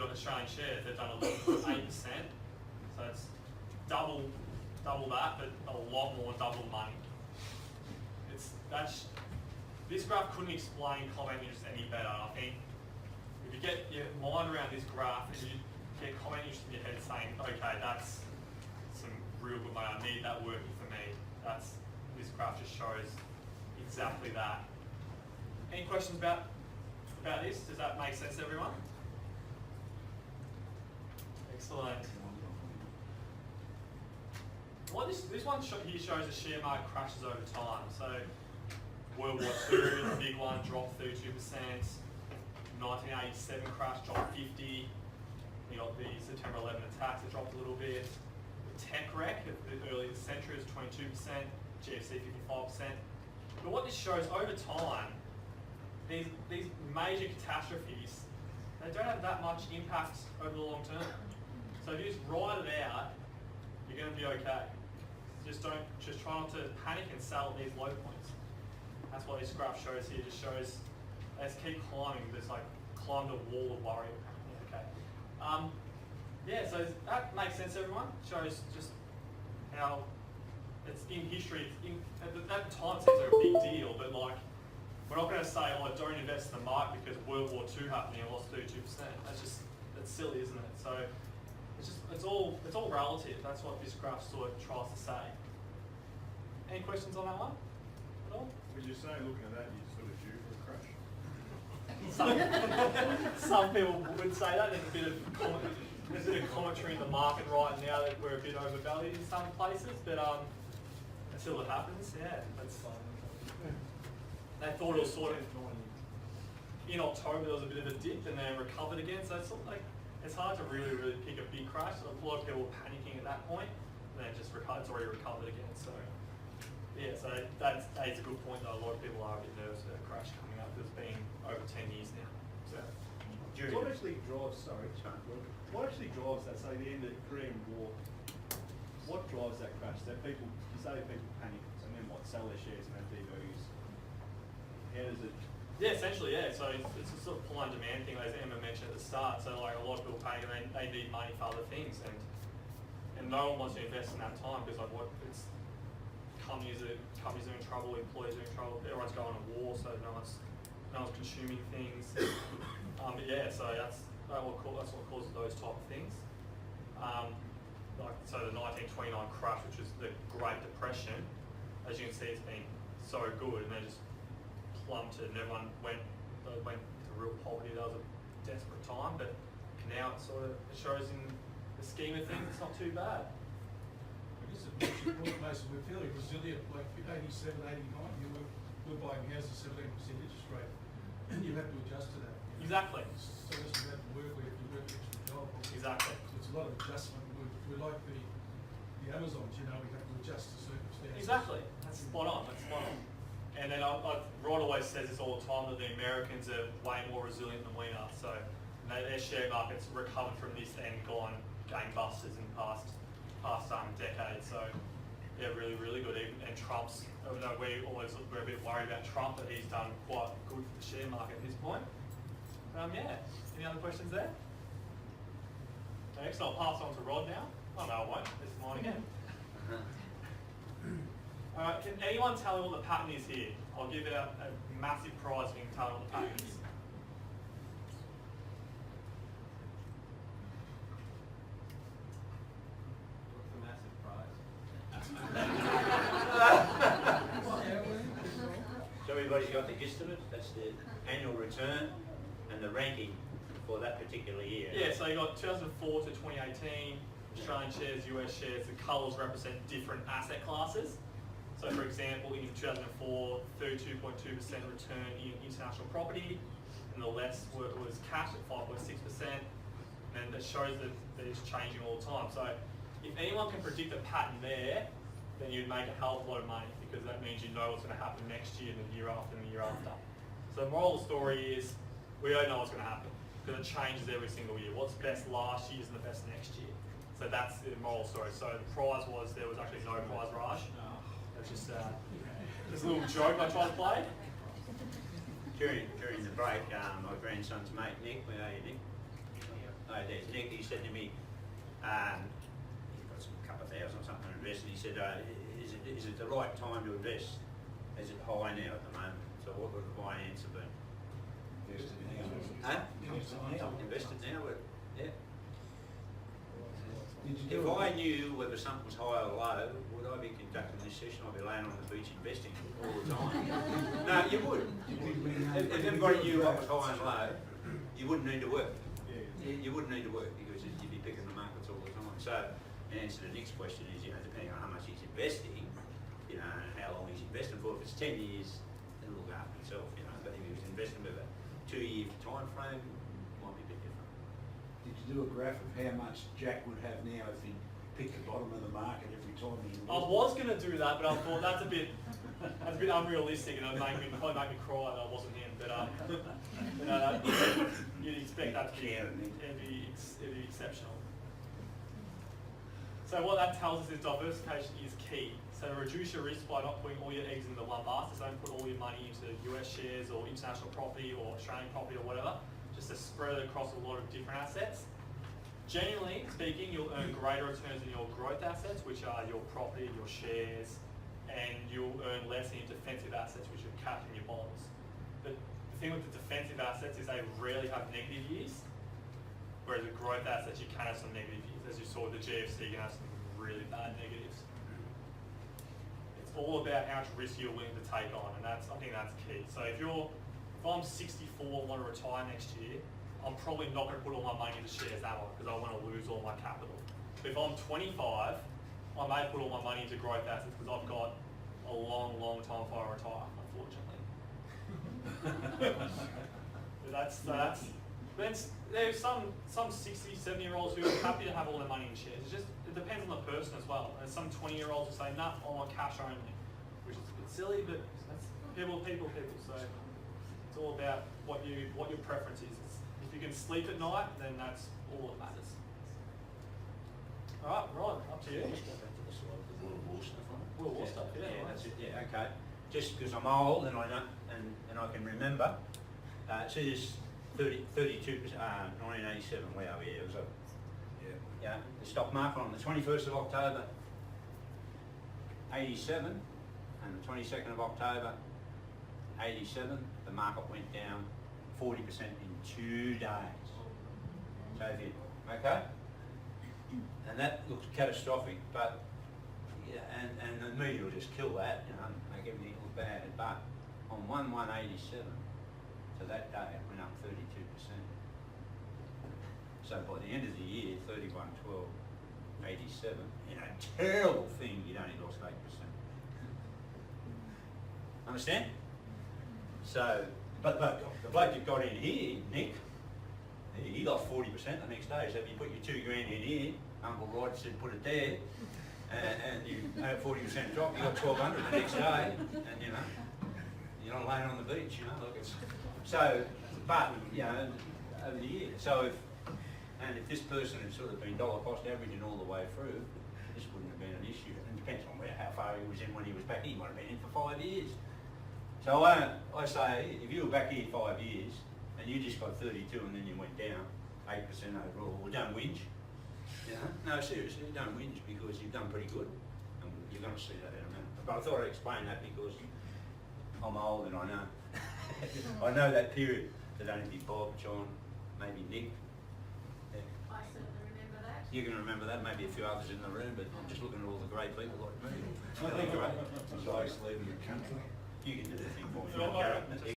got Australian shares, they've done 11.8%. So it's double that, but a lot more double money. This graph couldn't explain common interest any better. I think if you get your mind around this graph and you get common interest in your head saying, okay, that's some real good money, I need that working for me. This graph just shows exactly that. Any questions about this? Does that make sense to everyone? Excellent. Well, this one here shows the share market crashes over time. So World War II, the big one, dropped 32%. 1987 crash, dropped 50%. You got the September 11 attacks, it dropped a little bit. The tech wreck of the early century was 22%. GFC 55%. But what this shows over time, these major catastrophes, they don't have that much impact over the long term. So if you just ride it out, you're going to be okay. Just try not to panic and sell at these low points. That's what this graph shows here. It just shows they just keep climbing. There's like climbed a wall of worry. Okay. Yeah. So that makes sense, everyone. Shows just how it's in history. At that time, it seems like a big deal, but like we're not going to say, "Oh, don't invest in the market because World War II happened and lost 32%." That's silly, isn't it? So it's all relative. That's what this graph sort of tries to say. Any questions on that one at all? Would you say, looking at that, you're sort of due for a crash? Some people would say that. There's a bit of commentary in the market right now that we're a bit overvalued in some places, but until it happens, yeah, that's fine. They thought it was sort of in October there was a bit of a dip and then recovered again. So it's sort of like it's hard to really pick a big crash. A lot of people were panicking at that point, and then it's already recovered again. So yeah, so that's a good point though. A lot of people are a bit nervous about a crash coming up. It's been over 10 years now. So what actually drives that? Say the end of the Korean War. What drives that crash? That people, you say people panic, and then what? Sell their shares and have devalues. How does it? Yeah, essentially, yeah. So it's a sort of supply and demand thing, as Emma mentioned at the start. So like a lot of people paying, and they need money for other things, and no one wants to invest in that time because like companies are in trouble, employees are in trouble, everyone's going to war, so no one's consuming things. But yeah, so that's what causes those type of things. So the 1929 crash, which was the Great Depression, as you can see, it's been so good, and they just plummeted, and everyone went to real poverty. That was a desperate time, but now it shows in the scheme of things, it's not too bad. I guess it makes you point places we're fairly resilient. Like 87, 89, we're buying houses 17% interest rate, and you have to adjust to that. Exactly. So it doesn't have to work where if you work an extra job. Exactly. So it's a lot of adjustment. We're like the Amazons, we have to adjust to circumstances. Exactly. That's spot on. And then Rod always says this all the time that the Americans are way more resilient than we are. So their share markets recovered from this and gone gangbusters in past decades. So yeah, really, really good. And Trump's, even though we're a bit worried about Trump, but he's done quite good for the share market at this point. Yeah. Any other questions there? Next, I'll pass on to Rod now. Oh no, I won't. This is mine again. Alright, can anyone tell me what the pattern is here? I'll give it a massive prize if you can tell me what the pattern is. What's the massive prize? So everybody's got the gist of it? That's the annual return and the ranking for that particular year. Yeah, so you got 2004 to 2018, Australian shares, US shares, the colours represent different asset classes. So for example, in 2004, 32.2% return in international property, and the less was cash at 5.6%, and that shows that it's changing all the time. So if anyone can predict a pattern there, then you'd make a hell of a lot of money, because that means you know what's going to happen next year and the year after and the year after. So the moral of the story is, we don't know what's going to happen, because it changes every single year. What's best last year isn't the best next year. So that's the moral story. So the prize was, there was actually no prize, Raj. It was just a little joke I tried to play. During the break, my grandson's mate, Nick, where are you, Nick? there's Nick, he said to me, he's got some couple of thousand or something to invest, and he said, is it the right time to invest? Is it high now at the moment? So what would my answer be? Invested now. Huh? Invested now. Invested now, yeah. Did you If do I it? knew whether something was high or low, would I be conducting this session? I'd be laying on the beach investing all the time. No, you wouldn't. If everybody knew what was high and low, you wouldn't need to work. You wouldn't need to work because you'd be picking the markets all the time. So, the answer to the next question is, depending on how much he's investing, and how long he's investing for. If it's 10 years, it'll look after itself, But if he was investing with a 2-year time frame, it might be a bit different. Did you do a graph of how much Jack would have now if he picked the bottom of the market every time he invested? I was going to do that, but I thought that's a bit unrealistic, and it'd probably make me cry that I wasn't him. But you'd expect that to be exceptional. So what that tells us is diversification is key. So reduce your risk by not putting all your eggs into one basket. So don't put all your money into US shares or international property or Australian property or whatever. Just to spread it across a lot of different assets. Generally speaking, you'll earn greater returns in your growth assets, which are your property, your shares, and you'll earn less in your defensive assets, which are cash and your bonds. But the thing with the defensive assets is they rarely have negative years, whereas with growth assets you can have some negative years. As you saw with the GFC, you can have some really bad negatives. It's all about how much risk you're willing to take on, and I think that's key. So if I'm 64 and want to retire next year, I'm probably not going to put all my money into shares that one because I want to lose all my capital. But if I'm 25, I may put all my money into growth assets because I've got a long, long time before I retire, unfortunately. There's some 60, 70-year-olds who are happy to have all their money in shares. It depends on the person as well. There's some 20-year-olds who say, nah, I want cash only, which is a bit silly, but that's people. So it's all about what your preference is. If you can sleep at night, then that's all that matters. All right, Ron, up to you. World War stuff on it. World War stuff, yeah. Yeah, that's it. Yeah, okay. Just because I'm old and I don't, and I can remember. See this 1987. Where are we? It was the stock market on the 21st of October, 87, and the 22nd of October, 87. The market went down 40% in 2 days. So if you, okay? And that looks catastrophic, but and the media will just kill that, make everything look bad. But on 1/1/87, to that day, it went up 32%. So by the end of the year, 31/12/87, terrible thing, you'd only lost 8%. Understand? So, but the bloke that got in here, Nick, he lost 40% the next day. So if you put your $2,000 in here, Uncle Rod said put it there, and you had a 40% drop, you got 1,200 the next day, and you're not laying on the beach, look, it's, so, but, over the year. So if this person had sort of been dollar cost averaging all the way through, this wouldn't have been an issue. It depends on how far he was in when he was back here. He might have been in for 5 years. So I say, if you were back here 5 years, and you just got 32 and then you went down 8% overall, well, don't whinge. No, seriously, don't whinge because you've done pretty good. And you're going to see that in a minute. But I thought I'd explain that because I'm old and I know. I know that period. That only be Bob, John, maybe Nick. Yeah. I certainly remember that. You can remember that, maybe a few others in the room, but I'm just looking at all the great people like me. Great. It's like leaving the country. You can do the thing for me. Yeah, Gareth.